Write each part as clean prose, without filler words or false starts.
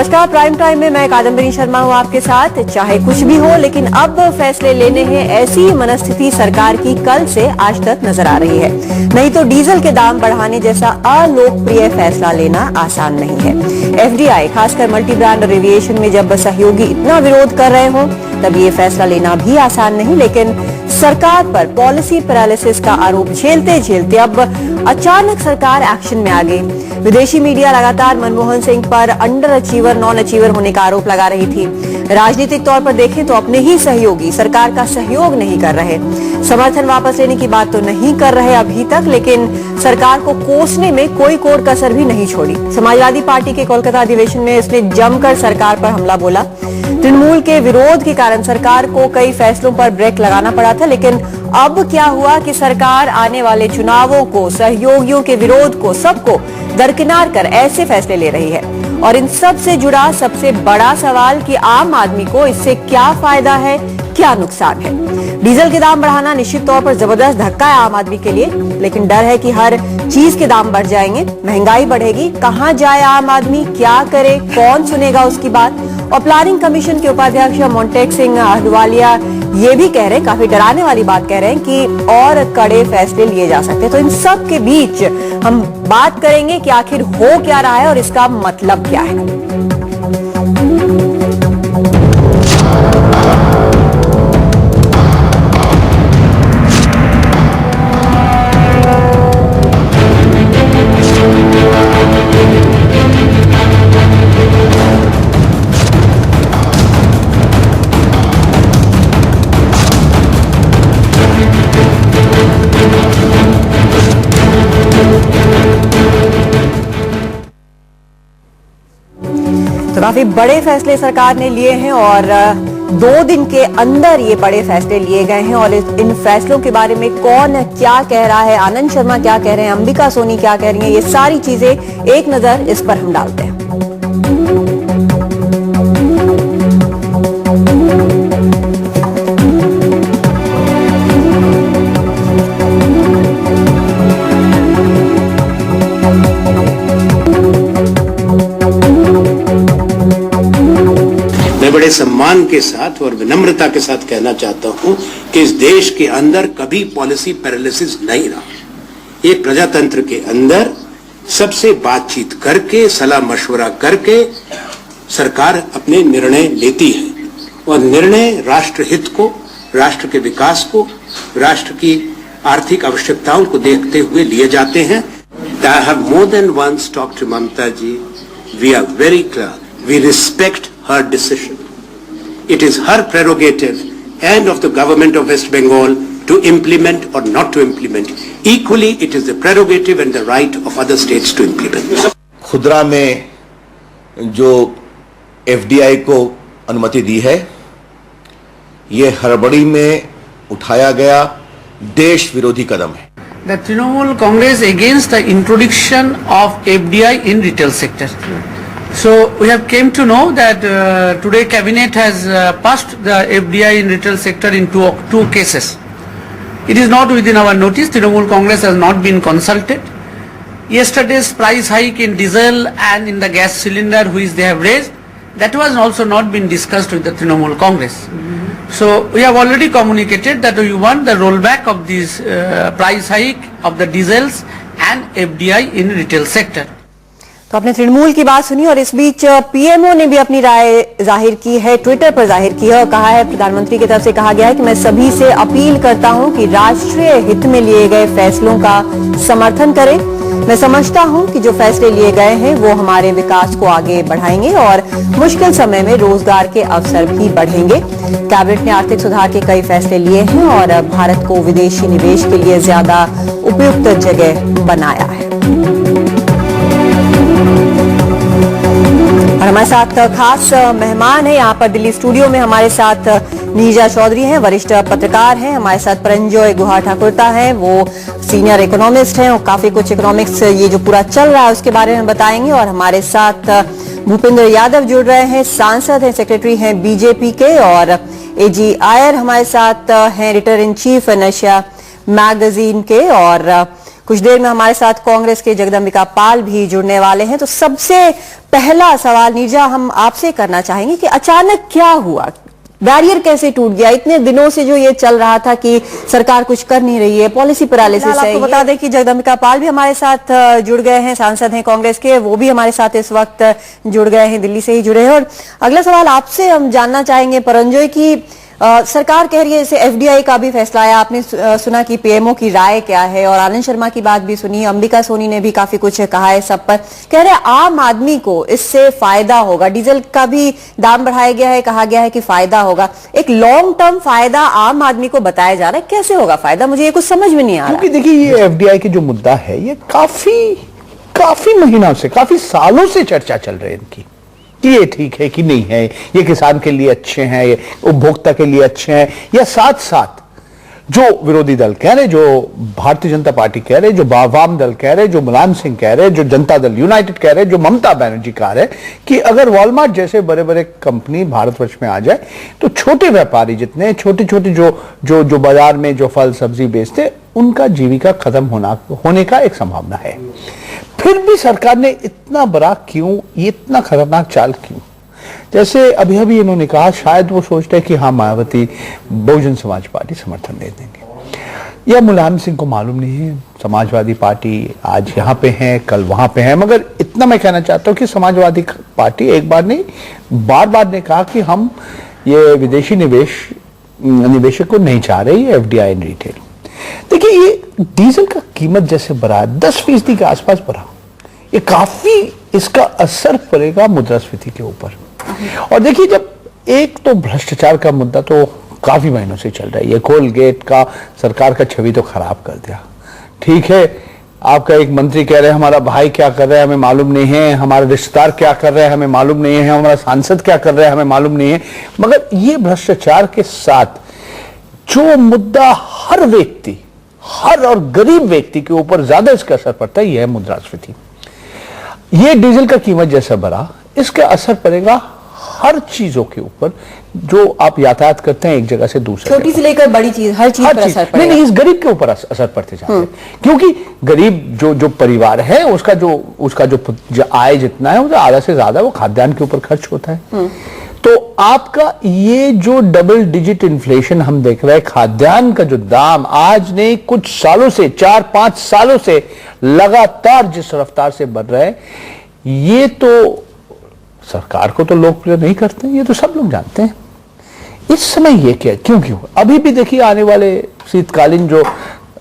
नमस्कार, prime time में मैं कादम्बरी शर्मा हूं आपके साथ। चाहे कुछ भी हो, लेकिन अब फैसले लेने हैं, ऐसी मनस्थिति सरकार की कल से आज तक नजर आ रही है। नहीं तो डीजल के दाम बढ़ाने जैसा अलोकप्रिय फैसला लेना आसान नहीं है। एफडीआई खासकर मल्टी ब्रांड और एविएशन में जब सहयोगी इतना विरोध कर रहे हो, तब ये फैसला लेना भी आसान नहीं। लेकिन सरकार पर पॉलिसी पैरालिसिस का आरोप झेलते झेलते अब अचानक सरकार एक्शन में आ गई। विदेशी मीडिया लगातार मनमोहन सिंह पर अंडर अचीवर, नॉन अचीवर होने का आरोप लगा रही थी। राजनीतिक तौर पर देखें तो अपने ही सहयोगी सरकार का सहयोग नहीं कर रहे, समर्थन वापस लेने की बात तो नहीं कर रहे अभी तक, लेकिन सरकार को कोसने में कोई कोर कसर भी नहीं छोड़ी। समाजवादी पार्टी के कोलकाता अधिवेशन में इसने जमकर सरकार पर हमला बोला। तृणमूल के विरोध के कारण सरकार को कई फैसलों पर ब्रेक लगाना पड़ा था, लेकिन अब क्या हुआ कि सरकार आने वाले चुनावों को, सहयोगियों के विरोध को, सबको दरकिनार कर ऐसे फैसले ले रही है। और इन सब से जुड़ा सबसे बड़ा सवाल कि आम आदमी को इससे क्या फायदा है, क्या नुकसान है। डीजल के दाम बढ़ाना निश्चित तौर पर जबरदस्त धक्का है आम आदमी के लिए, लेकिन डर है कि हर चीज के दाम बढ़ जाएंगे, महंगाई बढ़ेगी, कहां जाए आम आदमी, क्या करे, कौन सुनेगा उसकी बात। और प्लानिंग कमीशन के उपाध्यक्ष मोंटेक सिंह अहलुवालिया ये भी कह रहे हैं, काफी डराने वाली बात कह रहे हैं कि और कड़े फैसले लिए जा सकते हैं। तो इन सब के बीच हम बात करेंगे कि आखिर हो क्या रहा है और इसका मतलब क्या है। तो काफी बड़े फैसले सरकार ने लिए हैं और 2 दिन के अंदर ये बड़े फैसले लिए गए हैं। और इन फैसलों के बारे में कौन क्या कह रहा है, आनंद शर्मा क्या कह रहे हैं, अंबिका सोनी क्या कह रही हैं, ये सारी चीजें एक नजर इस पर हम डालते हैं। बड़े सम्मान के साथ और विनम्रता के साथ कहना चाहता हूं कि इस देश के अंदर कभी पॉलिसी पैरालिसिस नहीं रहा। एक प्रजातंत्र के अंदर सबसे बातचीत करके, सलाह मशवरा करके सरकार अपने निर्णय लेती है और निर्णय राष्ट्र हित को, राष्ट्र के विकास को, राष्ट्र की आर्थिक आवश्यकताओं को देखते हुए लिए जाते हैं। I have more than once talked to Mamta ji. We are very clear. We respect her decision. It is her prerogative and of the government of West Bengal to implement or not to implement. Equally, it is the prerogative and the right of other states to implement. खुदरा में जो FDI को अनुमति दी है, ये हड़बड़ी में उठाया गया देश विरोधी कदम है। The Trinamool Congress against the introduction of FDI in retail sector. So we have came to know that today cabinet has passed the FDI in retail sector in two cases. It is not within our notice. Trinamool Congress has not been consulted. Yesterday's price hike in diesel and in the gas cylinder which they have raised, that was also not been discussed with the Trinamool Congress. So we have already communicated that we want the rollback of this price hike of the diesels and FDI in retail sector. तो आपने तृणमूल की बात सुनी और इस बीच PMO ने भी अपनी राय जाहिर की है, ट्विटर पर जाहिर की है और कहा है, प्रधानमंत्री की तरफ से कहा गया है कि मैं सभी से अपील करता हूं कि राष्ट्रीय हित में लिए गए फैसलों का समर्थन करें। मैं समझता हूं कि जो फैसले लिए गए हैं वो हमारे विकास को आगे बढ़ाएंगे और मुश्किल समय में रोजगार के अवसर भी बढ़ेंगे। कैबिनेट ने आर्थिक सुधार के कई फैसले लिए हैं और भारत को विदेशी निवेश के लिए ज्यादा उपयुक्त जगह बनाया है। और हमारे साथ खास मेहमान है यहाँ पर दिल्ली स्टूडियो में, हमारे साथ नीरजा चौधरी हैं, वरिष्ठ पत्रकार हैं। हमारे साथ परंजोय गुहा ठाकुरता हैं, वो सीनियर इकोनॉमिस्ट हैं और काफी कुछ इकोनॉमिक्स ये जो पूरा चल रहा है उसके बारे में बताएंगे। और हमारे साथ भूपेंद्र यादव जुड़ रहे हैं, सांसद हैं, सेक्रेटरी हैं बीजेपी के। और एजी आयर हमारे साथ हैं, एडिटर इन चीफ नशा मैगजीन के। और कुछ देर में हमारे साथ कांग्रेस के जगदम्बिका पाल भी जुड़ने वाले हैं। तो सबसे पहला सवाल नीरजा हम आपसे करना चाहेंगे कि अचानक क्या हुआ, बैरियर कैसे टूट गया? इतने दिनों से जो ये चल रहा था कि सरकार कुछ कर नहीं रही है, पॉलिसी पैरालिसिस है। आपको बता दें कि जगदम्बिका पाल भी हमारे साथ जुड़ गए हैं, सांसद हैं कांग्रेस के, वो भी हमारे साथ इस वक्त जुड़ गए हैं, दिल्ली से ही जुड़े हैं। और अगला सवाल आपसे हम जानना चाहेंगे परंजोय की सरकार कह रही है जैसे एफडीआई का भी फैसला आया, आपने सुना कि पीएमओ की राय क्या है, और आनंद शर्मा की बात भी सुनी, अंबिका सोनी ने भी काफी कुछ कहा है सब पर। कह रहे आम आदमी को इससे फायदा होगा, डीजल का भी दाम बढ़ाया गया है, कहा गया है कि फायदा होगा। एक लॉन्ग टर्म फायदा आम आदमी को बताया जा रहा है, कैसे होगा फायदा? मुझे ये कुछ समझ में नहीं आ रहा। क्योंकि देखिए ये एफडीआई की जो मुद्दा है ये काफी महीनों से, काफी सालों से चर्चा चल रही है इनकी कि ये ठीक है कि नहीं है, ये किसान के लिए अच्छे हैं, ये उपभोक्ता के लिए अच्छे हैं, या साथ साथ जो विरोधी दल कह रहे, जो भारतीय जनता पार्टी कह रहे, जो वाम दल कह रहे, जो मुलायम सिंह कह रहे, जो जनता दल यूनाइटेड कह रहे, जो ममता बनर्जी कह रहे कि अगर वॉलमार्ट जैसे बड़े बड़े कंपनी भारतवर्ष में आ जाए तो छोटे व्यापारी जितने छोटे छोटे जो बाजार में जो फल सब्जी बेचते उनका जीविका खत्म होने का एक संभावना है। फिर भी सरकार ने इतना बड़ा क्यों, ये इतना खतरनाक चाल क्यों? जैसे अभी इन्होंने कहा शायद वो सोचते हैं कि हाँ मायावती बहुजन समाज पार्टी समर्थन दे देंगे, या मुलायम सिंह को मालूम नहीं है, समाजवादी पार्टी आज यहाँ पे है कल वहां पे है। मगर इतना मैं कहना चाहता हूँ कि समाजवादी पार्टी एक बार नहीं बार बार ने कहा कि हम ये विदेशी निवेशक को नहीं चाह रहे एफडीआई इन रिटेल। देखिए ये डीजल का कीमत जैसे बढ़ा 10% के आसपास बढ़ा, ये काफी इसका असर पड़ेगा मुद्रास्फीति के ऊपर। और देखिए जब एक तो भ्रष्टाचार का मुद्दा तो काफी महीनों से चल रहा है, ये कोलगेट का सरकार का छवि तो खराब कर दिया। ठीक है, आपका एक मंत्री कह रहे हैं हमारा भाई क्या कर रहा है हमें मालूम नहीं है, हमारा रिश्तेदार क्या कर रहा है हमें मालूम नहीं है, हमारा सांसद क्या कर रहा है हमें मालूम नहीं है। मगर ये भ्रष्टाचार के साथ जो मुद्दा हर व्यक्ति, हर और गरीब व्यक्ति के ऊपर ज्यादा इसका असर पड़ता है, यह है मुद्रास्फीति। ये डीजल का कीमत जैसा बढ़ा, इसका असर पड़ेगा हर चीजों के ऊपर जो आप यातायात करते हैं एक जगह से दूसरी, छोटी से लेकर बड़ी चीज, हर चीज पर असर पड़ेगा। नहीं, इस गरीब के ऊपर असर पड़ते जाते हैं, क्योंकि गरीब जो परिवार है उसका जो आय जितना है वो आधा से ज्यादा वो खाद्यान्न के ऊपर खर्च होता है। तो आपका ये जो डबल डिजिट इन्फ्लेशन हम देख रहे हैं, खाद्यान्न का जो दाम आज नहीं कुछ सालों से 4-5 सालों से लगातार जिस रफ्तार से बढ़ रहा है, ये तो सरकार को तो लोकप्रिय नहीं करते, ये तो सब लोग जानते हैं। इस समय ये क्यों अभी भी देखिए आने वाले शीतकालीन जो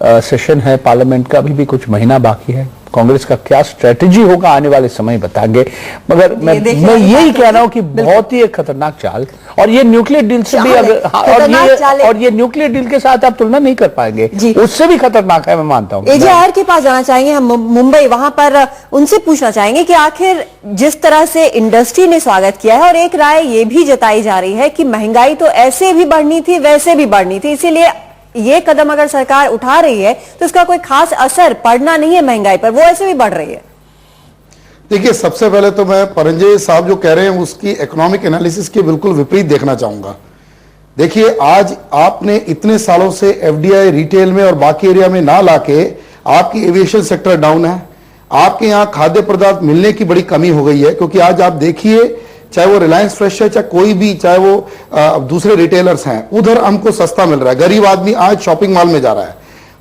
सेशन है पार्लियामेंट का, अभी भी कुछ महीना बाकी है। कांग्रेस का क्या स्ट्रेटेजी होगा आने वाले समय बताएंगे। मगर मैं यही कह रहा हूं कि बहुत ही एक खतरनाक चाल, और ये न्यूक्लियर डील से भी अगर और ये न्यूक्लियर डील के साथ आप तुलना नहीं कर पाएंगे, उससे भी खतरनाक है, मैं मानता हूं। एजेआर के पास जाना चाहेंगे हम मुंबई, वहां पर उनसे पूछना चाहेंगे कि आखिर जिस तरह से इंडस्ट्री ने स्वागत किया है, और एक राय ये भी जताई जा रही है कि महंगाई तो ऐसे भी बढ़नी थी वैसे भी बढ़नी थी, इसीलिए ये कदम अगर सरकार उठा रही है तो इसका कोई खास असर पड़ना नहीं है महंगाई पर, वो ऐसे भी बढ़ रही है। देखिए सबसे पहले तो मैं परंजय साहब जो कह रहे हैं उसकी इकोनॉमिक एनालिसिस के बिल्कुल विपरीत देखना चाहूंगा। देखिए आज आपने इतने सालों से एफडीआई रिटेल में और बाकी एरिया में ना लाके आपकी एविएशन सेक्टर डाउन है, आपके यहाँ खाद्य पदार्थ मिलने की बड़ी कमी हो गई है। क्योंकि आज आप देखिए चाहे वो रिलायंस फ्रेश है, चाहे कोई भी, चाहे वो दूसरे रिटेलर्स हैं, उधर हमको सस्ता मिल रहा है। गरीब आदमी आज शॉपिंग मॉल में जा रहा है।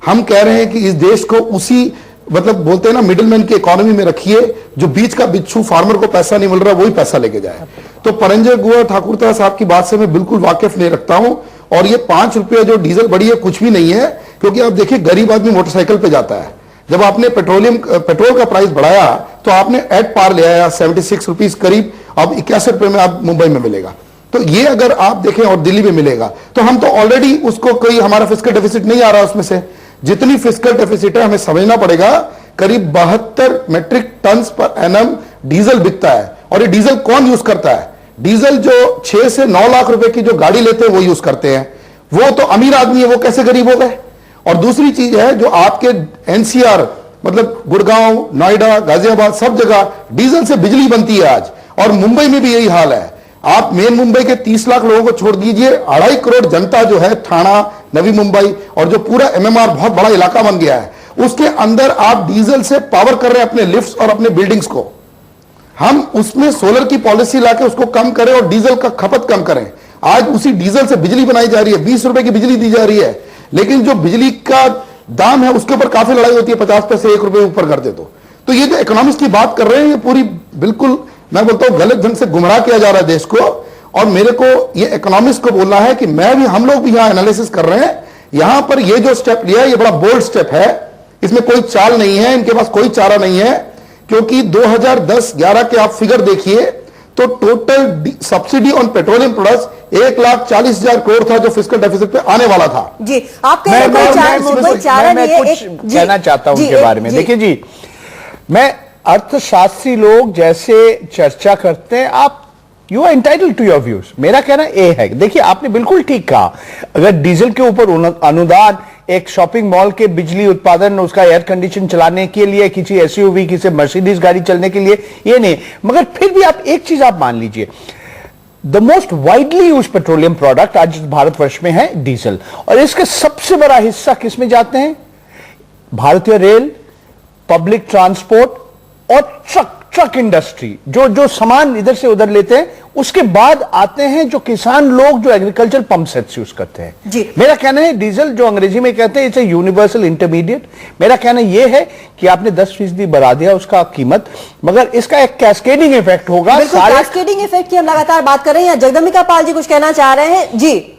हम कह रहे हैं कि इस देश को उसी मतलब बोलते हैं ना मिडिलमैन की इकोनॉमी में रखिए, जो बीच का बिच्छू फार्मर को पैसा नहीं मिल रहा वही पैसा लेके जाए। तो परंजय गुहा ठाकुर साहब की बात से मैं बिल्कुल वाकिफ नहीं रखता हूं। और ये 5 रुपये जो डीजल बढ़ी है कुछ भी नहीं है, क्योंकि आप देखिए गरीब आदमी मोटरसाइकिल पे जाता है। जब आपने पेट्रोल का प्राइस बढ़ाया तो आपने एट पार ले आया 76 रुपीज करीब, अब 81 रुपए में आप मुंबई में मिलेगा। तो ये अगर आप देखें और दिल्ली में मिलेगा तो हम तो ऑलरेडी उसको कोई हमारा फिस्कल डेफिसिट नहीं आ रहा उसमें से। जितनी फिस्कल डेफिसिट है हमें समझना पड़ेगा, करीब 72 metric ton per annum diesel बिकता है। और ये डीजल कौन यूज करता है? डीजल जो 6 से 9 लाख रुपए की जो गाड़ी लेते हैं वो यूज करते हैं। वो तो अमीर आदमी है, वो कैसे गरीब हो गए? और दूसरी चीज है जो आपके एनसीआर मतलब गुड़गांव, नोएडा, गाजियाबाद सब जगह डीजल से बिजली बनती है आज, और मुंबई में भी यही हाल है। आप मेन मुंबई के 30 लाख लोगों को छोड़ दीजिए, 2.5 करोड़ जनता जो है ठाणा, नवी मुंबई और जो पूरा एमएमआर बहुत बड़ा इलाका बन गया है, उसके अंदर आप डीजल से पावर कर रहे हैं अपने लिफ्ट्स और अपने बिल्डिंग्स को। हम उसमें सोलर की पॉलिसी लाके उसको कम करें और डीजल का खपत कम करें। आज उसी डीजल से बिजली बनाई जा रही है, 20 रुपए की बिजली दी जा रही है, लेकिन जो बिजली का दाम है उसके ऊपर काफी लड़ाई होती है, 50 पैसे 1 रुपए ऊपर कर दे तो ये जो इकोनॉमिक्स की बात कर रहे हैं ये पूरी बिल्कुल मैं बोलता हूं गलत ढंग से गुमराह किया जा रहा है देश को। और मेरे को ये इकोनॉमिक्स को बोलना है कि हम लोग भी यहां एनालिसिस कर रहे हैं। यहां पर ये जो स्टेप लिया है ये बड़ा बोल्ड स्टेप है, इसमें कोई चाल नहीं है, इनके पास कोई चारा नहीं है, क्योंकि 2010-11 के आप फिगर देखिए तो total subsidy on petroleum products 1,40,000 crore था जो फिस्कल डेफिसिट पे आने वाला था। जी आप कह रहे हैं कोई चारा नहीं है। कुछ कहना चाहता हूं उनके बारे में। देखिए जी, मैं अर्थशास्त्री लोग जैसे चर्चा करते हैं, आप you are entitled to your views. मेरा कहना यह है, देखिए आपने बिल्कुल ठीक कहा, अगर डीजल के ऊपर अनुदान एक शॉपिंग मॉल के बिजली उत्पादन उसका एयर कंडीशन चलाने के लिए, किसी एसयूवी किसी मर्सिडीज गाड़ी चलने के लिए, ये नहीं, मगर फिर भी आप एक चीज आप मान लीजिए, the most widely use petroleum product आज भारतवर्ष में है डीजल, और इसका सबसे बड़ा हिस्सा किसमें जाते हैं? भारतीय रेल, पब्लिक ट्रांसपोर्ट और ट्रक इंडस्ट्री, जो सामान इधर से उधर लेते हैं। उसके बाद आते हैं जो किसान लोग जो एग्रीकल्चर पंप सेट्स यूज करते हैं। जी। मेरा कहना है डीजल जो अंग्रेजी में कहते हैं इट्स ए यूनिवर्सल इंटरमीडिएट। मेरा कहना यह है कि आपने 10% बढ़ा दिया उसका कीमत, मगर इसका एक कैस्केडिंग इफेक्ट होगा। कैस्केडिंग इफेक्ट की हम लगातार बात कर रहे हैं। जगदम्बिका पाल जी कुछ कहना चाह रहे हैं जी।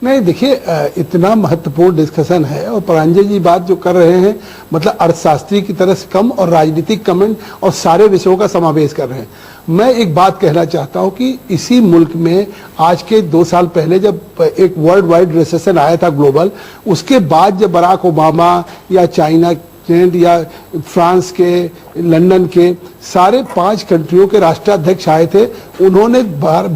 नहीं, देखिए इतना महत्वपूर्ण डिस्कशन है और परांजय जी बात जो कर रहे हैं मतलब अर्थशास्त्री की तरह से कम और राजनीतिक कमेंट और सारे विषयों का समावेश कर रहे हैं। मैं एक बात कहना चाहता हूं कि इसी मुल्क में आज के 2 साल पहले जब एक वर्ल्ड वाइड रिसेशन आया था ग्लोबल, उसके बाद जब बराक ओबामा या चाइना या फ्रांस के, लंदन के सारे 5 कंट्रियों के राष्ट्राध्यक्ष आए थे, उन्होंने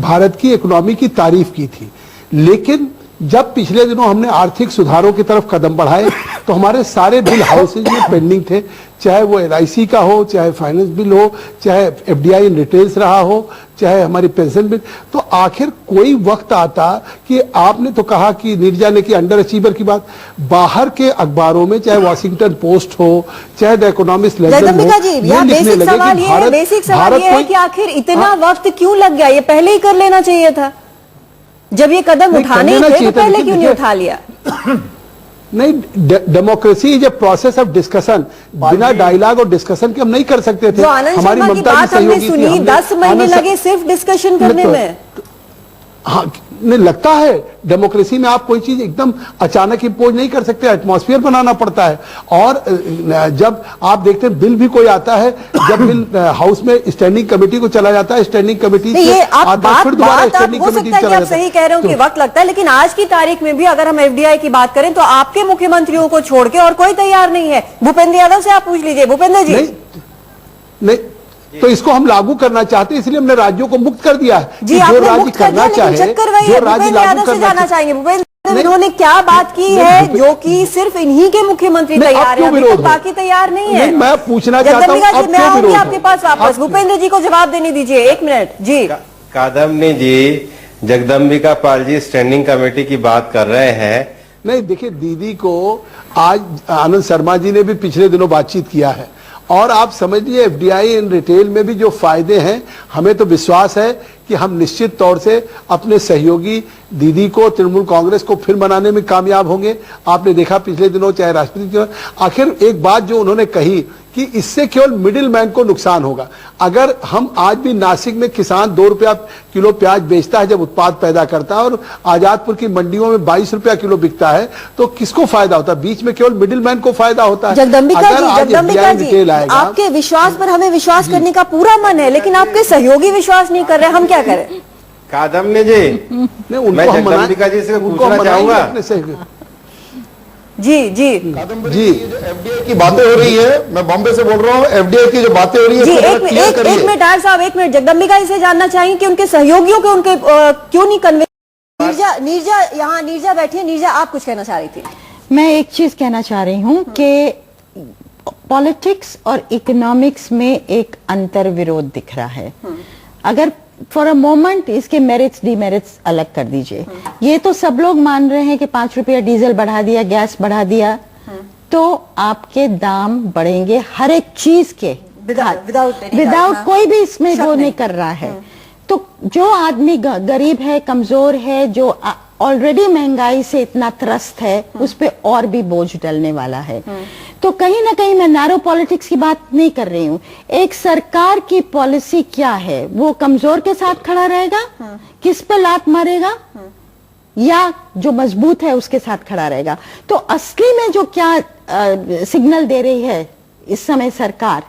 भारत की इकोनॉमी की तारीफ की थी। लेकिन जब पिछले दिनों हमने आर्थिक सुधारों की तरफ कदम बढ़ाए तो हमारे सारे बिल हाउसेज में पेंडिंग थे, चाहे वो LIC का हो, चाहे फाइनेंस बिल हो, चाहे FDI इन रिटेल्स रहा हो, चाहे हमारी पेंशन बिल। तो आखिर कोई वक्त आता कि आपने तो कहा कि नीरजा ने की अंडर अचीवर की बात, बाहर के अखबारों में चाहे वॉशिंगटन पोस्ट हो, चाहे द इकोनॉमिस्ट लंदन हो, बेसिक सवाल ये है कि आखिर इतना वक्त क्यों लग गया? ये पहले ही कर लेना चाहिए था। जब ये कदम उठाने ही थे तो पहले क्यों नहीं उठा लिया? नहीं, democracy is a process of discussion. बिना डायलॉग और डिस्कशन के हम नहीं कर सकते थे। जो आनंद शर्मा की बात हमने सुनी, 10 महीने लगे सिर्फ डिस्कशन करने में। हाँ, नहीं लगता है डेमोक्रेसी में आप कोई चीज एकदम अचानक इम्पोज नहीं कर सकते, एटमॉस्फेयर बनाना पड़ता है। और जब आप देखते हैं बिल भी कोई आता है, जब बिल हाउस में स्टैंडिंग कमेटी को चला जाता है, स्टैंडिंग कमेटी से आता है, फिर दोबारा स्टैंडिंग कमेटी चला जाता है। सही कह रहे हो कि वक्त लगता है, लेकिन आज की तारीख में भी अगर हम FDI की बात करें तो आपके मुख्यमंत्रियों को छोड़ के और कोई तैयार नहीं है। भूपेंद्र यादव से आप पूछ लीजिए। भूपेंद्र जी नहीं, तो इसको हम लागू करना चाहते हैं, इसलिए हमने राज्यों को मुक्त कर दिया है। जी, जो राज्य करना चाहे, जो राज्य लागू करना चाहेंगे। भूपेंद्र, इन्होंने क्या बात की है जो कि सिर्फ इन्हीं के मुख्यमंत्री तैयार हैं, बाकी तैयार नहीं है? मैं पूछना चाहता हूं, अब मैं आऊंगी आपके पास वापस। भूपेंद्र जी को जवाब देने दीजिए, 1 मिनट जी। कादम्बिनी जी, जगदम्बिका पाल जी स्टैंडिंग कमेटी की बात कर रहे हैं। नहीं, देखिए दीदी को आज आनंद शर्मा जी ने भी पिछले दिनों बातचीत किया है, और आप समझ लीजिए FDI इन रिटेल में भी जो फायदे हैं, हमें तो विश्वास है कि हम निश्चित तौर से अपने सहयोगी दीदी को, तृणमूल कांग्रेस को फिर बनाने में कामयाब होंगे। आपने देखा पिछले दिनों चाहे राष्ट्रपति, आखिर एक बात जो उन्होंने कही कि इससे केवल मिडिल मैन को नुकसान होगा। अगर हम आज भी नासिक में किसान 2 रुपया किलो प्याज बेचता है जब उत्पाद पैदा करता है, और आजादपुर की मंडियों में 22 रुपया किलो बिकता है, तो किसको फायदा होता है? बीच में केवल मिडिल मैन को फायदा होता है। जगदम्बिका जी, आपके विश्वास पर हमें विश्वास करने का पूरा मन है, लेकिन आपके सहयोगी विश्वास नहीं कर रहे, हम क्या करें? कादम्बिनी जी, मैं जगदम्बिका जी से पूछना चाहूंगा। जी जी जी, FDI की बातें हो रही है, मैं बॉम्बे से बोल रहा हूँ। FDI की जो बातें हो रही है, जी, एक मिनट आर साहब, 1 मिनट। जगदम्बिका जी से जानना चाहिए कि उनके सहयोगियों को उनके क्यों नहीं कन्विंस? नीरजा बैठी है। नीरजा, आप कुछ कहना चाह रही थी? मैं एक चीज कहना चाह रही हूँ कि पॉलिटिक्स और इकोनॉमिक्स में एक अंतर विरोध दिख रहा है। अगर फॉर अ मोमेंट इसके मेरिट्स डिमेरिट्स अलग कर दीजिए। ये तो सब लोग मान रहे हैं कि 5 रुपया डीजल बढ़ा दिया, गैस बढ़ा दिया, तो आपके दाम बढ़ेंगे हर एक चीज के, विदाउट कोई भी इसमें वो नहीं कर रहा है। तो जो आदमी गरीब है, कमजोर है, जो ऑलरेडी महंगाई से इतना त्रस्त है, उस पे और भी बोझ डलने वाला है। तो कहीं ना कहीं मैं नैरो पॉलिटिक्स की बात नहीं कर रही हूं। एक सरकार की पॉलिसी क्या है, वो कमजोर के साथ खड़ा रहेगा, किस पे लात मारेगा, या जो मजबूत है उसके साथ खड़ा रहेगा। तो असली में जो क्या सिग्नल दे रही है इस समय सरकार,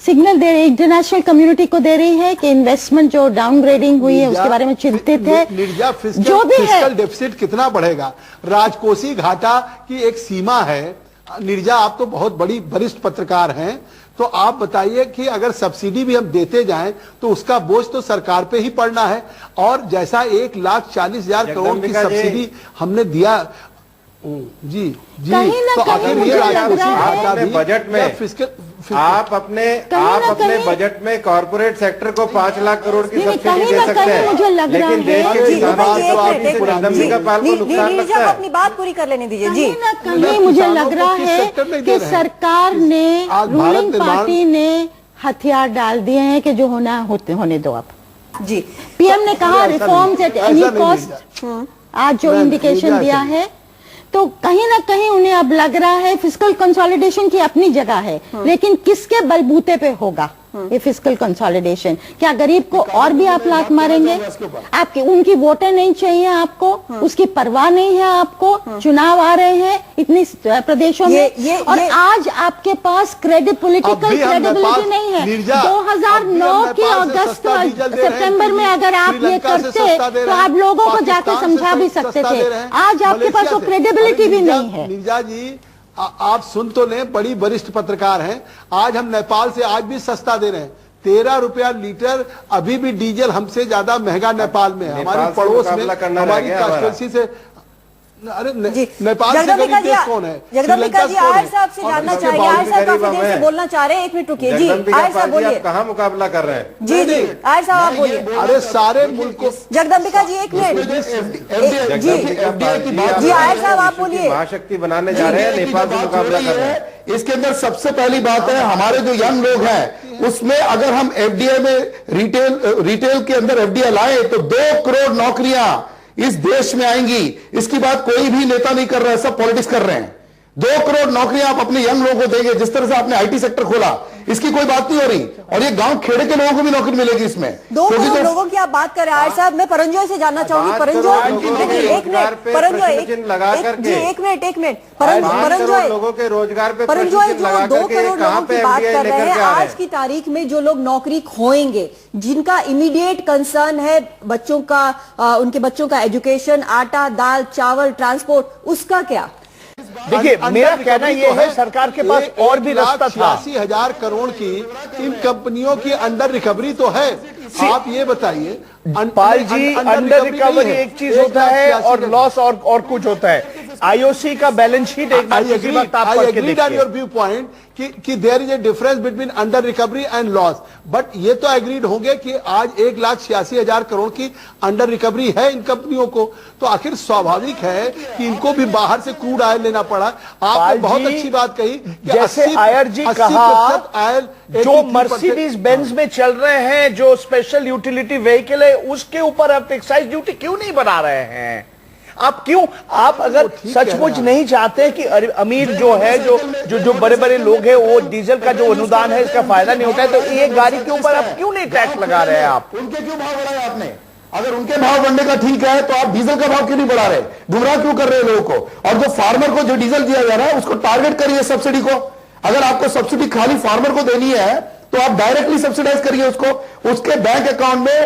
सिग्नल दे रही है इंटरनेशनल कम्युनिटी को, दे रही है कि इन्वेस्टमेंट जो डाउनग्रेडिंग हुई है उसके बारे में चिंतित है। जो भी है डेफिसिट कितना बढ़ेगा, राजकोषीय घाटा की एक सीमा है। नीरजा, आप तो बहुत बड़ी वरिष्ठ पत्रकार हैं, तो आप बताइए कि अगर सब्सिडी भी हम देते जाएं तो उसका बोझ तो सरकार पे ही पड़ना है। और जैसा 1,40,000 करोड़ की सब्सिडी हमने दिया, जी जी, तो आखिर ये अपने बजट में आप अपने बजट में कॉर्पोरेट सेक्टर को 5 लाख करोड़ की सब्सिडी दे सकते हैं, लेकिन देश के किसानों को जगदम्बिका पाल को नुकसान लगता है। अपनी बात पूरी कर लेने दीजिए जी। कहीं मुझे लग रहा है कि सरकार ने, रूलिंग पार्टी ने हथियार डाल दिए हैं कि जो होने दो आप जी। पीएम ने कहा रिफॉर्म्स एट एनी कॉस्ट, आज जो इंडिकेशन दिया है, तो कहीं ना कहीं उन्हें अब लग रहा है फिस्कल कंसोलिडेशन की अपनी जगह है, लेकिन किसके बलबूते पे होगा ये फिस्कल कंसोलिडेशन? क्या गरीब को और भी आप लात मारेंगे? आपके उनकी वोटर नहीं चाहिए आपको, उसकी परवाह नहीं है आपको। चुनाव आ रहे हैं इतनी प्रदेशों में, और आज आपके पास पॉलिटिकल क्रेडिबिलिटी नहीं है। 2009 के अगस्त सितंबर में अगर आप ये करते तो आप लोगों को जाके समझा भी सकते थे। आज आपके पास वो क्रेडिबिलिटी भी नहीं है। नीरजा जी, आप सुन तो लें, बड़ी वरिष्ठ पत्रकार हैं। आज हम नेपाल से आज भी सस्ता दे रहे हैं, 13 रुपया लीटर। अभी भी डीजल हमसे ज्यादा महंगा नेपाल में है। हमारी पड़ोस में, हमारी कांस्टिट्यूंसी से, अरे नेपाल से गरीब देश कौन है? जगदम्बिका जी, आयर साहब से जानना चाहिए। आयर साहब काफी देर से बोलना चाह रहे हैं, 1 मिनट रुकिए जी। आयर साहब बोलिए, कहाँ मुकाबला कर रहे हैं? जी जी, आयर साहब आप बोलिए। अरे सारे मुल्क को, जगदम्बिका जी 1 मिनट जी, आयर साहब आप बोलिए। महाशक्ति बनाने जा रहे हैं, नेपाल से मुकाबला कर रहे हैं। इसके अंदर सबसे पहली बात है, हमारे जो यंग लोग हैं उसमें अगर हम एफडीआई में रिटेल के अंदर एफडीआई लाए तो 2 करोड़ नौकरियां इस देश में आएंगी। इसकी बात कोई भी नेता नहीं कर रहा है, सब पॉलिटिक्स कर रहे हैं। 2 करोड़ नौकरियां आप अपने यंग लोगों को देंगे। जिस तरह से आपने आईटी सेक्टर खोला, इसकी कोई बात नहीं हो रही, और ये गांव खेड़े के लोगों को भी नौकरी मिलेगी इसमें। 2 करोड़ लोगों की आप बात कर रहे हैं आयर साहब। मैं परंजोय से जानना चाहूंगी। परंजोय, एक मिनट परंजोय, एक मिनट परंजोय, लोगों के रोजगार पे परंजोय, जो 2 करोड़ लोगों की बात कर रहे हैं, आज की तारीख में जो लोग नौकरी खोएंगे, जिनका इमीडिएट कंसर्न है बच्चों का, उनके बच्चों का एजुकेशन, आटा दाल चावल ट्रांसपोर्ट, उसका क्या? देखिए, मेरा कहना यह है सरकार के पास और भी रास्ता था। 86,000 करोड़ की इन कंपनियों की अंडर रिकवरी तो है। आप ये बताइए पाल जी, अंडर रिकवरी एक चीज होता है और लॉस और कुछ होता है। आईओसी का बैलेंस शीट एक बार किसी वक्त आप पढ़ के देखिए। योर व्यू पॉइंट कि there is a difference between under recovery and loss, but ये तो एग्रीड होंगे कि आज 1,86,000 करोड़ की अंडर रिकवरी है इन कंपनियों को। तो आखिर स्वाभाविक है कि इनको भी बाहर से क्रूड ऑयल लेना पड़ा। आपने बहुत अच्छी बात कही कि जैसे आयर जी कहा, ऑयल जो मर्सिडीज बेंज में चल रहे हैं, जो स्पेशल यूटिलिटी व्हीकल है, उसके ऊपर आप एक्साइज ड्यूटी क्यों नहीं बना रहे हैं? आप क्यों, आप अगर सचमुच नहीं चाहते कि अमीर जो है, जो बड़े बड़े लोग हैं, वो डीजल का जो अनुदान है इसका फायदा नहीं उठाए, तो ये गाड़ी के ऊपर आप क्यों नहीं टैक्स लगा रहे हैं? आप उनके क्यों भाव बढ़ाए आपने? अगर उनके भाव बढ़ने का ठीक है तो आप डीजल का भाव क्यों नहीं बढ़ा रहे? गुमराह क्यों कर रहे हैं लोगों को? और जो फार्मर को जो डीजल दिया जा रहा है उसको टारगेट करिए सब्सिडी को। अगर आपको सब्सिडी खाली फार्मर को देनी है तो आप डायरेक्टली सब्सिडाइज करिए उसको, उसके बैंक अकाउंट में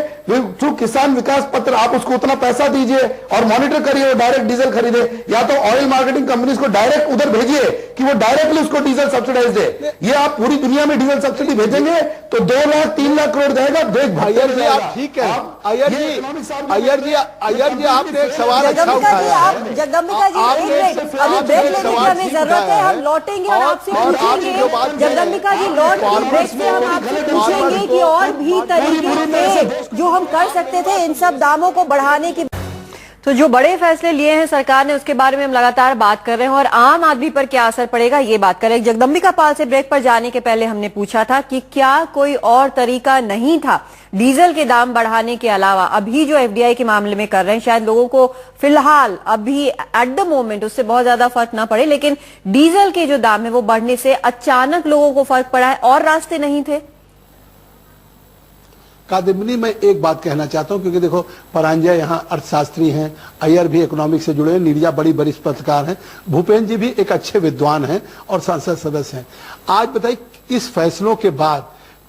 थ्रू किसान विकास पत्र आप उसको उतना पैसा दीजिए और मॉनिटर करिए वो डायरेक्ट डीजल खरीदे, या तो ऑयल मार्केटिंग कंपनीज को डायरेक्ट उधर भेजिए कि वो डायरेक्टली उसको डीजल सब्सिडाइज दे। ये आप पूरी दुनिया में डीजल सब्सिडी भेजेंगे तो 2 लाख 3 लाख करोड़ जाएगा। अय्यर जी आप ठीक है, अय्यर जी आपने एक सवाल अच्छा उठाया। जगदम्बिका जी अभी ब्रेक लेने की हमें जरूरत है, हम लौटेंगे और आपसे पूछेंगे। जगदम्बिका जी लौट के ब्रेक से हम आपसे पूछेंगे कि और भी तरीके थे जो हम कर सकते थे इन सब दामों को बढ़ाने की। तो जो बड़े फैसले लिए हैं सरकार ने उसके बारे में हम लगातार बात कर रहे हैं और आम आदमी पर क्या असर पड़ेगा ये बात कर रहे हैं। जगदम्बिका पाल से ब्रेक पर जाने के पहले हमने पूछा था कि क्या कोई और तरीका नहीं था डीजल के दाम बढ़ाने के अलावा। अभी जो एफडीआई के मामले में कर रहे हैं शायद लोगों को फिलहाल अभी एट द मोमेंट उससे बहुत ज्यादा फर्क ना पड़े, लेकिन डीजल के जो दाम है वो बढ़ने से अचानक लोगों को फर्क पड़ा है और रास्ते नहीं थे। कादिमनी मैं एक बात कहना चाहता हूं, क्योंकि देखो परांजय यहाँ अर्थशास्त्री हैं, अय्यर भी इकोनॉमिक्स से जुड़े हैं, नीरजा बड़ी वरिष्ठ पत्रकार हैं, भूपेन्द्र जी भी एक अच्छे विद्वान हैं और संसद सदस्य हैं। आज बताइए इस फैसलों के बाद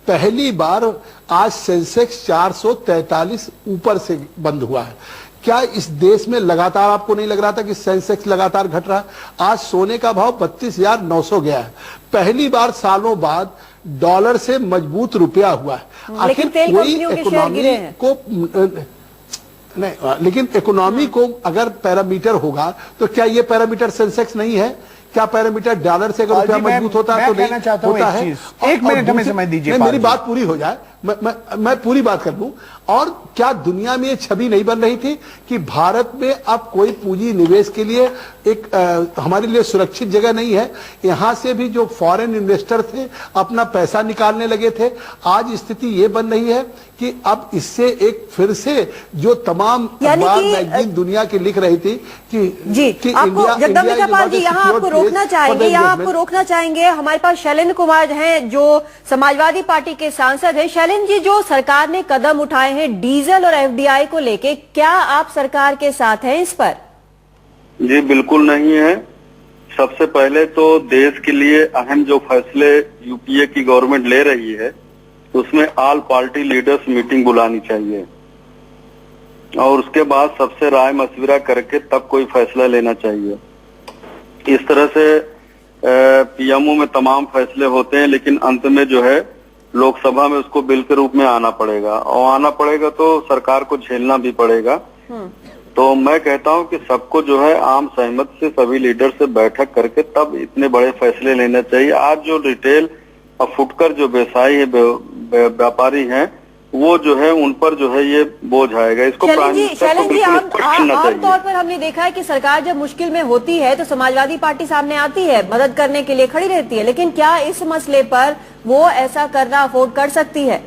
पहली बार आज सेंसेक्स 443 ऊपर से बंद हुआ है। क्या इस देश में लगातार आपको नहीं लग रहा था कि सेंसेक्स लगातार घट रहा है? आज सोने का भाव 32,900 गया है। पहली बार सालों बाद डॉलर से मजबूत रुपया हुआ है। आखिर कोई इकोनॉमी को नहीं, लेकिन इकोनॉमी को अगर पैरामीटर होगा तो क्या ये पैरामीटर सेंसेक्स नहीं है? क्या पैरामीटर डॉलर से अगर रुपया मजबूत होता है तो नहीं होता है? एक मिनट हमें समय दीजिए, मेरी बात पूरी हो जाए, मैं पूरी बात कर लूं। और क्या दुनिया में ये छवि नहीं बन रही थी कि भारत में अब कोई पूंजी निवेश के लिए एक हमारे लिए सुरक्षित जगह नहीं है? यहां से भी जो फॉरेन इन्वेस्टर थे अपना पैसा निकालने लगे थे। आज स्थिति ये बन रही है कि अब इससे एक फिर से जो तमाम अखबार मैगजीन दुनिया की लिख रही थी कि आपको जगदम्बिका पाल जी यहाँ आपको रोकना चाहेंगे, हमारे पास शैलेंद्र कुमार हैं जो समाजवादी पार्टी के सांसद हैं। शैलेंद्र जी, जो सरकार ने कदम उठाए हैं डीजल और एफडीआई को लेके, क्या आप सरकार के साथ हैं इस पर? जी बिल्कुल नहीं है। सबसे पहले तो देश के लिए अहम जो फैसले यूपीए की गवर्नमेंट ले रही है उसमें ऑल पार्टी लीडर्स मीटिंग बुलानी चाहिए और उसके बाद सबसे राय मशविरा करके तब कोई फैसला लेना चाहिए। इस तरह से पीएमओ में तमाम फैसले होते हैं, लेकिन अंत में जो है लोकसभा में उसको बिल के रूप में आना पड़ेगा और आना पड़ेगा तो सरकार को झेलना भी पड़ेगा। तो मैं कहता हूं कि सबको जो है आम सहमति से सभी लीडर से बैठक करके तब इतने बड़े फैसले लेना चाहिए। आज जो रिटेल और फुटकर जो व्यवसायी है, व्यापारी हैं, वो जो है उन पर जो है ये बोझ आएगा। इसको आमतौर पर हमने देखा है कि सरकार जब मुश्किल में होती है तो समाजवादी पार्टी सामने आती है, मदद करने के लिए खड़ी रहती है, लेकिन क्या इस मसले पर वो ऐसा करना अफोर्ड कर सकती है?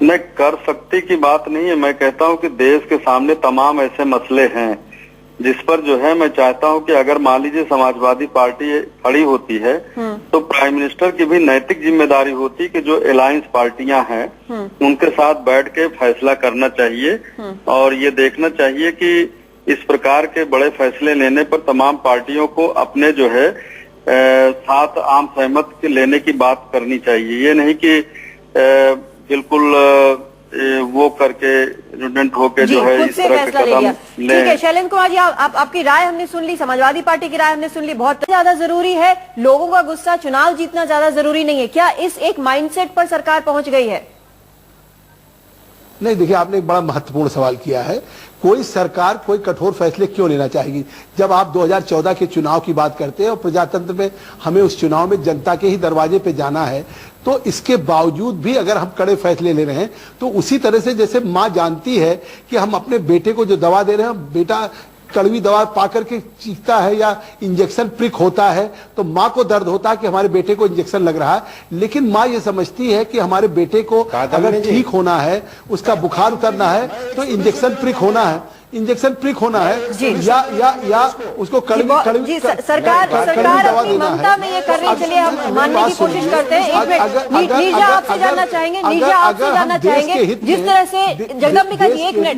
नहीं कर सकती की बात नहीं है। मैं कहता हूं कि देश के सामने तमाम ऐसे मसले हैं जिस पर जो है मैं चाहता हूं कि अगर मान लीजिए समाजवादी पार्टी खड़ी होती है तो प्राइम मिनिस्टर की भी नैतिक जिम्मेदारी होती कि जो अलायंस पार्टियां हैं उनके साथ बैठ के फैसला करना चाहिए और ये देखना चाहिए कि इस प्रकार के बड़े फैसले लेने पर तमाम पार्टियों को अपने जो है साथ आम सहमति लेने की बात करनी चाहिए। ये नहीं कि बिल्कुल वो करके रिडंडेंट होके जो है इस तरह के कदम ले। ठीक है शैलेंद्र कुमार जी, आपकी राय हमने सुन ली, समाजवादी पार्टी की राय हमने सुन ली। बहुत ज्यादा जरूरी है, लोगों का गुस्सा, चुनाव जीतना ज्यादा जरूरी नहीं है। क्या इस एक माइंडसेट पर सरकार पहुंच गई है? नहीं, देखिए आपने एक बड़ा महत्वपूर्ण सवाल किया है। कोई सरकार कोई कठोर फैसले क्यों लेना चाहेगी? जब आप 2014 के चुनाव की बात करते हैं और प्रजातंत्र में हमें उस चुनाव में जनता के ही दरवाजे पे जाना है, तो इसके बावजूद भी अगर हम कड़े फैसले ले रहे हैं तो उसी तरह से जैसे माँ जानती है कि हम अपने बेटे को जो दवा दे रहे हैं, बेटा कड़वी दवा पा करके चीखता है या इंजेक्शन प्रिक होता है तो माँ को दर्द होता है कि हमारे बेटे को इंजेक्शन लग रहा है, लेकिन माँ ये समझती है कि हमारे बेटे को अगर ठीक होना है, उसका बुखार उतरना है तो इंजेक्शन प्रिक होना है, इंजेक्शन प्रिक होना है या उसको कड़वी सरकार अपनी ममता में ये कर रही है। चलिए हम मानने की कोशिश करते हैं। एक मिनट नीरजा आपसे जानना चाहेंगे, जिस तरह से जगदम्बिका जी, एक मिनट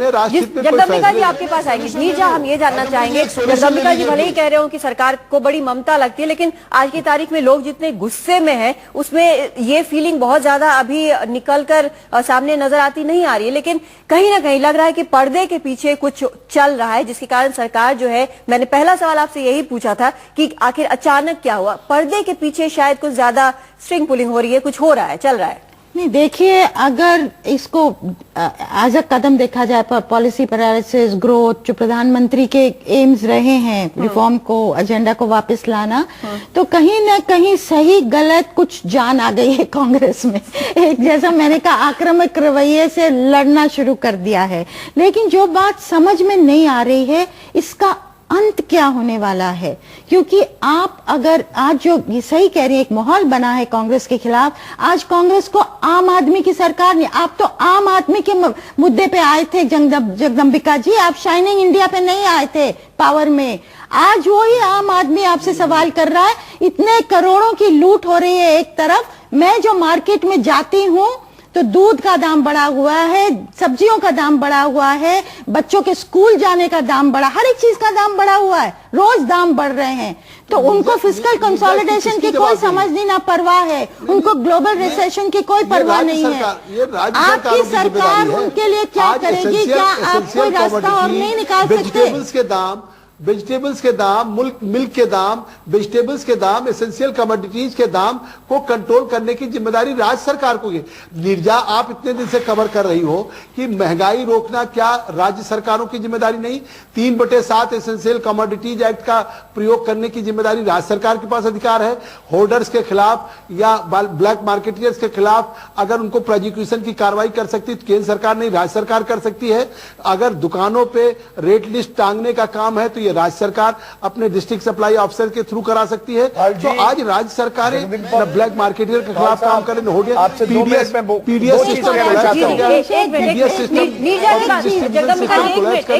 जगदम्बिका जी आपके पास आएंगे। नीरजा हम ये जानना चाहेंगे, जगदम्बिका जी भले ही कह रहे हो कि सरकार को बड़ी ममता लगती है, लेकिन आज की तारीख में लोग जितने गुस्से में है उसमें ये फीलिंग बहुत ज्यादा अभी निकल कर सामने नजर आती नहीं आ रही है, लेकिन कहीं ना कहीं लग रहा है कि पर्दे के पीछे कुछ चल रहा है जिसके कारण सरकार जो है, मैंने पहला सवाल आपसे यही पूछा था कि आखिर अचानक क्या हुआ? पर्दे के पीछे शायद कुछ ज्यादा स्ट्रिंग पुलिंग हो रही है, कुछ हो रहा है, चल रहा है। नहीं, देखिए, अगर इसको एज अ कदम देखा जाए पर पॉलिसी पैरालिसिस, ग्रोथ, जो प्रधानमंत्री के एम्स रहे हैं, रिफॉर्म को, एजेंडा को वापस लाना, तो कहीं ना कहीं सही गलत कुछ जान आ गई है कांग्रेस में। एक जैसा मैंने कहा, आक्रामक रवैये से लड़ना शुरू कर दिया है। लेकिन जो बात समझ में नहीं आ रही है, इसका अंत क्या होने वाला है, क्योंकि आप अगर आज जो ये सही कह रही है, एक माहौल बना है कांग्रेस के खिलाफ। आज कांग्रेस को आम आदमी की सरकार नहीं, आप तो आम आदमी के मुद्दे पे आए थे जगदम्बिका जी, आप शाइनिंग इंडिया पे नहीं आए थे पावर में। आज वही आम आदमी आपसे सवाल कर रहा है। इतने करोड़ों की लूट हो रही है एक तरफ, मैं जो मार्केट में जाती हूँ तो दूध का दाम बढ़ा हुआ है, सब्जियों का दाम बढ़ा हुआ है, बच्चों के स्कूल जाने का दाम बढ़ा, हर एक चीज का दाम बढ़ा हुआ है, रोज दाम बढ़ रहे हैं। तो उनको फिस्कल कंसोलिडेशन की कोई समझ नहीं, ना परवाह है उनको, ग्लोबल रिसेशन की कोई परवाह नहीं है। आपकी सरकार उनके लिए क्या करेगी? क्या आप कोई रास्ता और नहीं निकाल सकते? वेजिटेबल्स के दाम, मिल्क के दाम, वेजिटेबल्स के दाम, एसेंशियल कमोडिटीज के दाम को कंट्रोल करने की जिम्मेदारी राज्य सरकार को है। नीरजा, आप इतने दिन से कवर कर रही हो कि महंगाई रोकना क्या राज्य सरकारों की जिम्मेदारी नहीं? 3/7 एसेंशियल कमोडिटीज एक्ट का प्रयोग करने की जिम्मेदारी राज्य सरकार के पास अधिकार है। होल्डर्स के खिलाफ या ब्लैक मार्केटियर्स के खिलाफ अगर उनको प्रोसिक्यूशन की कार्रवाई कर सकती तो केंद्र सरकार नहीं, राज्य सरकार कर सकती है। अगर दुकानों पे रेट लिस्ट टांगने का काम है तो राज्य सरकार अपने डिस्ट्रिक्ट सप्लाई ऑफिसर के थ्रू करा सकती है। तो आज राज्य सरकारें ब्लैक मार्केटियर के खिलाफ काम करें, हो गया पीडीएस सिस्टम कर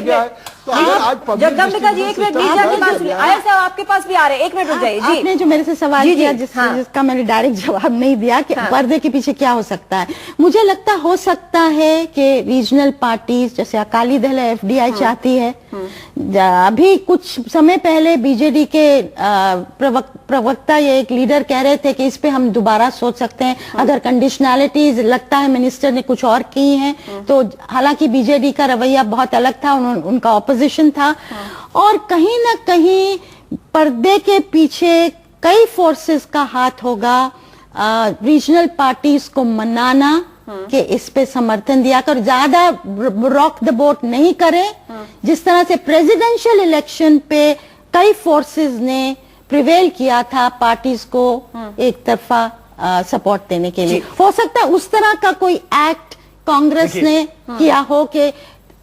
गया है। जगदम्बिका जी, एक मिनट, आयर साहब आपके पास भी आ रहे हैं, एक मिनट रुक जाइए जी। आपने जो मेरे से सवाल किया जिसका मैंने डायरेक्ट जवाब नहीं दिया कि पर्दे के पीछे क्या हो सकता है, मुझे लगता हो सकता है कि रीजनल पार्टीज जैसे अकाली दल है, एफडीआई चाहती है। अभी कुछ समय पहले बीजेडी के प्रवक्ता या एक लीडर कह रहे थे कि इस पे हम दोबारा सोच सकते हैं अगर कंडीशनैलिटीज, लगता है मिनिस्टर ने कुछ और की हैं। तो हालांकि बीजेडी का रवैया बहुत अलग था, उनका ऑपोजिशन था, और कहीं ना कहीं पर्दे के पीछे कई फोर्सेस का हाथ होगा। रीजनल पार्टीज को मनाना कि इस पे समर्थन दिया कर, ज्यादा रॉक द बोट नहीं करें। जिस तरह से प्रेसिडेंशियल इलेक्शन पे कई फोर्सेस ने प्रिवेल किया था पार्टीज को एक तरफा सपोर्ट देने के लिए, हो सकता है उस तरह का कोई एक्ट कांग्रेस ने किया हो कि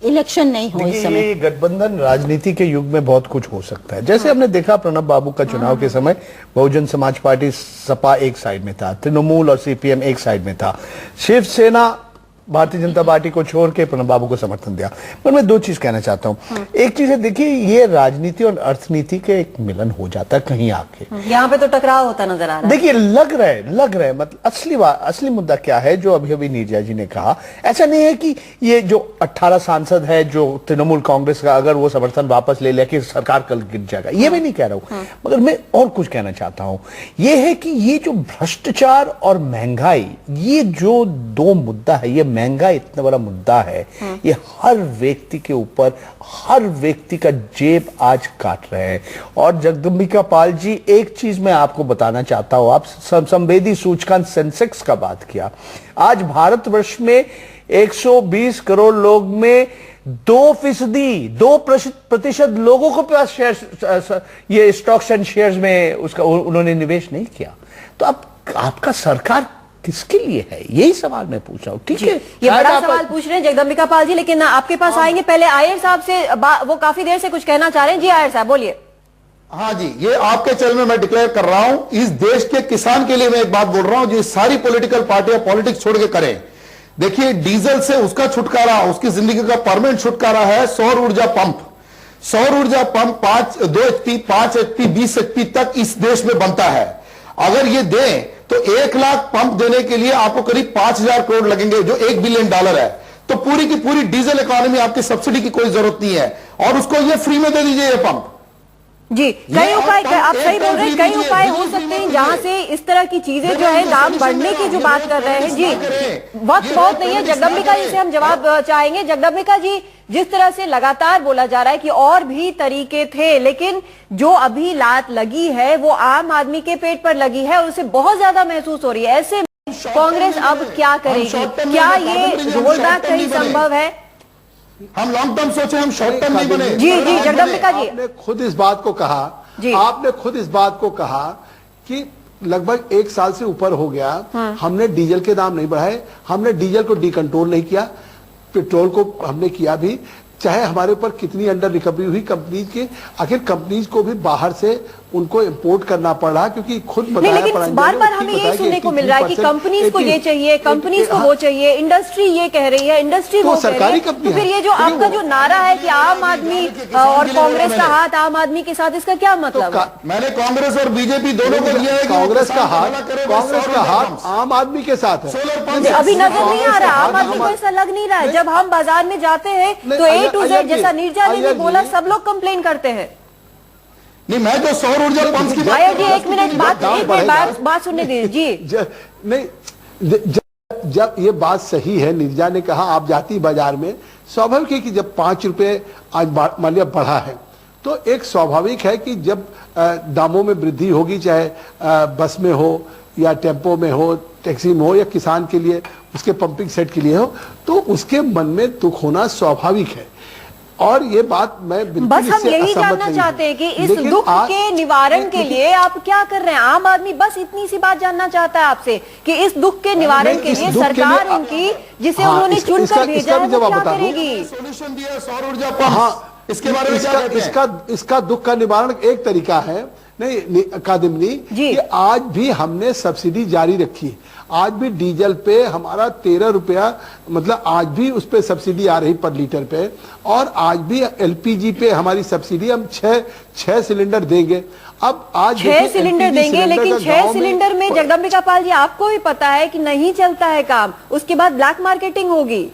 इलेक्शन नहीं हो इस समय। गठबंधन राजनीति के युग में बहुत कुछ हो सकता है। जैसे हमने देखा प्रणब बाबू का चुनाव के समय बहुजन समाज पार्टी, सपा एक साइड में था, तृणमूल और सीपीएम एक साइड में था, शिवसेना भारतीय जनता पार्टी को छोड़ के प्रणब बाबू को समर्थन दिया। पर मैं दो चीज कहना चाहता हूँ। एक चीज है, देखिए, ये राजनीति और अर्थनीति के एक मिलन हो जाता है कहीं आके, यहाँ पे तो टकराव होता नजर आ रहा है। देखिए, लग रहा है मतलब असली मुद्दा क्या है, जो अभी अभी नीरजा जी ने कहा, ऐसा नहीं है कि ये जो 18 सांसद है जो तृणमूल कांग्रेस का, अगर वो समर्थन वापस ले लिया कि सरकार कल गिर जाएगा, ये मैं नहीं कह रहा हूं। मगर मैं और कुछ कहना चाहता हूं, ये है कि ये जो भ्रष्टाचार और महंगाई, ये जो दो मुद्दा है, ये महंगाई इतना बड़ा मुद्दा है, ये हर व्यक्ति के ऊपर, हर व्यक्ति का जेब आज काट रहे हैं। और जगदम्बिका पाल जी, एक चीज मैं आपको बताना चाहता हूं, आप संवेदी सूचकांक सेंसेक्स का बात किया, आज भारतवर्ष में 120 करोड़ लोग में 2% लोगों को पास शेयर, ये स्टॉक्स एंड शेयर्स में उसका उन्होंने निवेश नहीं किया। तो अब आपका सरकार किसके लिए है, यही सवाल मैं पूछ रहा हूँ। ठीक है, ये बड़ा सवाल पूछ रहे हैं जगदम्बिका पाल जी, लेकिन आपके पास आएंगे, पहले आयर साहब से, वो काफी देर से कुछ कहना चाह रहे हैं। जी आयर साहब बोलिए। हाँ जी, ये आपके चैनल में मैं डिक्लेयर कर रहा हूं, इस देश के किसान के लिए मैं एक बात बोल रहा हूं, जो सारी पॉलिटिकल पार्टियां पॉलिटिक्स छोड़ के करें। देखिए, डीजल से उसका छुटकारा, उसकी जिंदगी का परमानेंट छुटकारा है सौर ऊर्जा पंप। सौर ऊर्जा पंप 2 HP, 5 HP, 20 HP तक इस देश में बनता है। अगर ये दें तो 1 लाख पंप देने के लिए आपको करीब 5000 करोड़ लगेंगे, जो $1 बिलियन है। तो पूरी की पूरी डीजल इकोनॉमी, आपकी सब्सिडी की कोई जरूरत नहीं है, और उसको ये फ्री में दे दीजिए ये पंप। जी, कई उपाय, आप सही बोल रहे हैं, कई उपाय हो सकते हैं जहां से इस तरह की चीजें जो है दाम बढ़ने की जो बात कर रहे हैं। जी, वक्त बहुत नहीं है, जगदम्बिका जी से हम जवाब चाहेंगे। जगदम्बिका जी, जिस तरह से लगातार बोला जा रहा है कि और भी तरीके थे, लेकिन जो अभी लात लगी है वो आम आदमी के पेट पर लगी है और उसे बहुत ज्यादा महसूस हो रही है। ऐसे कांग्रेस अब क्या करेगी? क्या ये रोल बैक कहीं संभव है? हम लॉन्ग टर्म सोचे, हम शॉर्ट टर्म नहीं बने। जी जी जगदम्बिका जी, आपने खुद इस बात को कहा, आपने खुद इस बात को कहा कि लगभग 1 साल से ऊपर हो गया, हमने डीजल के दाम नहीं बढ़ाए, हमने डीजल को डिकंट्रोल नहीं किया, पेट्रोल को हमने किया भी, चाहे हमारे ऊपर कितनी अंडर रिकवरी हुई कंपनीज के, आखिर कंपनीज को भी बाहर से उनको इंपोर्ट करना पड़ रहा, क्योंकि खुद नहीं, लेकिन बार बार हमें ये सुनने को मिल रहा है कि कंपनीज को ये चाहिए, कंपनीज को वो चाहिए, इंडस्ट्री ये कह रही है, इंडस्ट्री वो कह रही है। तो फिर ये जो आपका जो नारा है कि आम आदमी और कांग्रेस का हाथ आम आदमी के साथ, इसका क्या मतलब है? मैंने कांग्रेस और बीजेपी दोनों को दिया है। कांग्रेस का हाथ आम आदमी के साथ है। अभी नजर नहीं आ रहा, आम आदमी को ऐसा लग नहीं रहा है। जब हम बाजार में जाते हैं तो A to Z, जैसा नीरजा ने भी बोला, सब लोग कंप्लेन करते हैं। नहीं, मैं तो सौर ऊर्जा पंप्स की जी, एक मिनट बात सुनने दीजिए जी। नहीं, जब ये बात सही है, नीरजा ने कहा आप जाती बाजार में, स्वाभाविक है कि जब 5 रुपए आज मान लिया बढ़ा है, तो एक स्वाभाविक है कि जब दामों में वृद्धि होगी, चाहे बस में हो या टेम्पो में हो, टैक्सी में हो, या किसान के लिए उसके पंपिंग सेट के लिए हो, तो उसके मन में दुख होना स्वाभाविक है। और ये बात मैं बस हम यही जानना चाहते हैं कि इस दुख के निवारण के लिए आप क्या कर रहे हैं? आम आदमी बस इतनी सी बात जानना चाहता है आपसे कि इस दुख के निवारण के लिए सरकार इनकी, जिसे उन्होंने चुनकर भेजा है, वो क्या करेगी? सोल्यूशन दिया सौर ऊर्जा पंप, इसके बारे में इसका दुख का निवारण एक तरीका है, नहीं कादिमनी, कि आज भी हमने सब्सिडी जारी रखी। आज भी डीजल पे हमारा 13 रुपया, मतलब आज भी उस पे सब्सिडी आ रही पर लीटर पे, और आज भी एलपीजी पे हमारी सब्सिडी, हम 6 सिलेंडर देंगे। अब आज 6 सिलेंडर देंगे, लेकिन 6 सिलेंडर में जगदम्बिका पाल जी आपको भी पता है कि नहीं चलता है काम, उसके बाद ब्लैक मार्केटिंग होगी।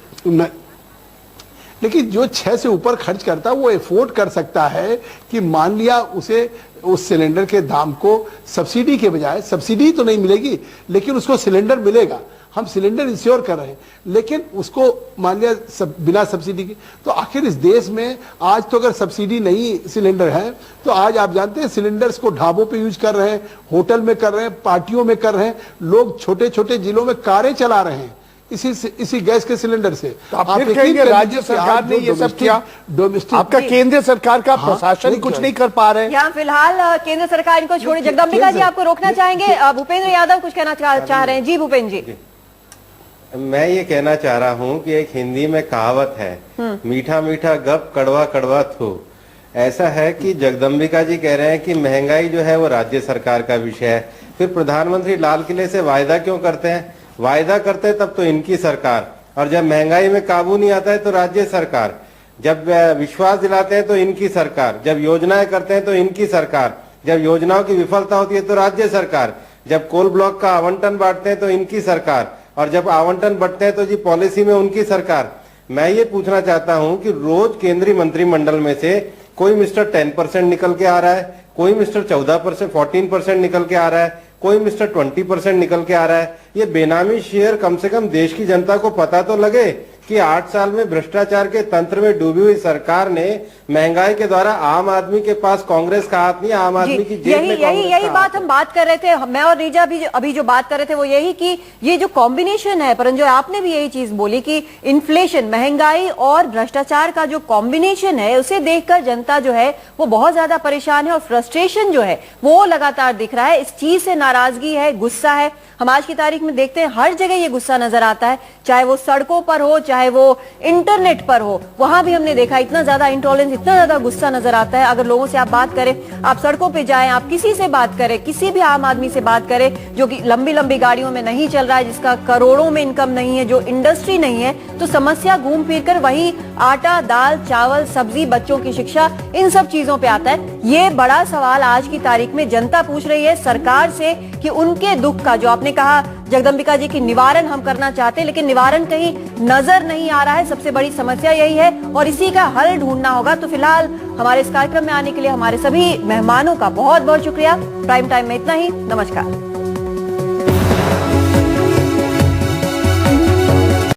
लेकिन जो 6 से ऊपर खर्च करता है वो एफोर्ड कर सकता है कि मान लिया उसे उस सिलेंडर के दाम को सब्सिडी के बजाय, सब्सिडी तो नहीं मिलेगी लेकिन उसको सिलेंडर मिलेगा, हम सिलेंडर इंश्योर कर रहे हैं, लेकिन उसको मान लिया बिना सब्सिडी के, तो आखिर इस देश में आज तो अगर सब्सिडी नहीं सिलेंडर है, तो आज आप जानते हैं सिलेंडर्स को ढाबों पे यूज कर रहे हैं, होटल में कर रहे हैं, पार्टियों में कर रहे हैं, लोग छोटे छोटे जिलों में कारें चला रहे हैं इसी गैस के सिलेंडर से। तो आप फिर कहेंगे राज्य सरकार ने ये सब किया, डोमेस्टिक आपका केंद्र सरकार का प्रशासन कुछ नहीं कर पा रहे हैं। यहाँ फिलहाल केंद्र सरकार इनको छोड़े। जगदम्बिका जी आपको रोकना चाहेंगे, भूपेंद्र यादव कुछ कहना चाह रहे हैं। जी भूपेंद्र जी, मैं ये कहना चाह रहा हूँ कि एक हिंदी में कहावत है, मीठा मीठा गप कड़वा कड़वा थू। ऐसा है कि जगदम्बिका जी कह रहे हैं कि महंगाई जो है वो राज्य सरकार का विषय है, फिर प्रधानमंत्री लाल किले से वायदा क्यों करते हैं? वायदा करते हैं तब तो इनकी सरकार, और जब महंगाई में काबू नहीं आता है तो राज्य सरकार, जब विश्वास दिलाते हैं तो इनकी सरकार, जब योजनाएं करते हैं तो इनकी सरकार, जब योजनाओं की विफलता होती है तो राज्य सरकार, जब कोल ब्लॉक का आवंटन बांटते हैं तो इनकी सरकार, और जब आवंटन बढ़ते हैं तो जी पॉलिसी में उनकी सरकार। मैं ये पूछना चाहता हूं कि रोज केंद्रीय मंत्रिमंडल में से कोई मिस्टर 10% निकल के आ रहा है, कोई मिस्टर 14%, 14% निकल के आ रहा है, कोई मिस्टर 20% निकल के आ रहा है। ये बेनामी शेयर कम से कम देश की जनता को पता तो लगे कि 8 साल में भ्रष्टाचार के तंत्र में डूबी हुई सरकार ने महंगाई के द्वारा आम आदमी के पास कांग्रेस का हाथ नहीं, आम आदमी की जेब में यही बात हम बात कर रहे थे, मैं और रीजा भी अभी जो बात कर रहे थे वो यही कि ये जो कॉम्बिनेशन है, परंजोय आपने भी यही चीज बोली कि इन्फ्लेशन, महंगाई और भ्रष्टाचार का जो कॉम्बिनेशन है, उसे देखकर जनता जो है वो बहुत ज्यादा परेशान है, और फ्रस्ट्रेशन जो है वो लगातार दिख रहा है। इस चीज से नाराजगी है, गुस्सा है। हम आज की तारीख में देखते हैं हर जगह ये गुस्सा नजर आता है, चाहे वो सड़कों पर हो, चाहे वो इंटरनेट पर हो, वहां भी हमने देखा इतना ज्यादा इंटॉलरेंस, इतना ज्यादा गुस्सा नजर आता है। अगर लोगों से आप बात करें, आप सड़कों पे जाएं, आप किसी से बात करें, किसी भी आम आदमी से बात करें जो कि लंबी लंबी गाड़ियों में नहीं चल रहा है, जिसका करोड़ों में इनकम नहीं है, जो इंडस्ट्री नहीं है, तो समस्या घूम फिर कर वही आटा, दाल, चावल, सब्जी, बच्चों की शिक्षा, इन सब चीजों पे आता है। ये बड़ा सवाल आज की तारीख में जनता पूछ रही है सरकार से कि उनके दुख का, जो आपने कहा जगदम्बिका जी की निवारण हम करना चाहते हैं, लेकिन निवारण कहीं नजर नहीं आ रहा है। सबसे बड़ी समस्या यही है और इसी का हल ढूंढना होगा। तो फिलहाल हमारे इस कार्यक्रम में आने के लिए हमारे सभी मेहमानों का बहुत बहुत शुक्रिया। प्राइम टाइम में इतना ही, नमस्कार।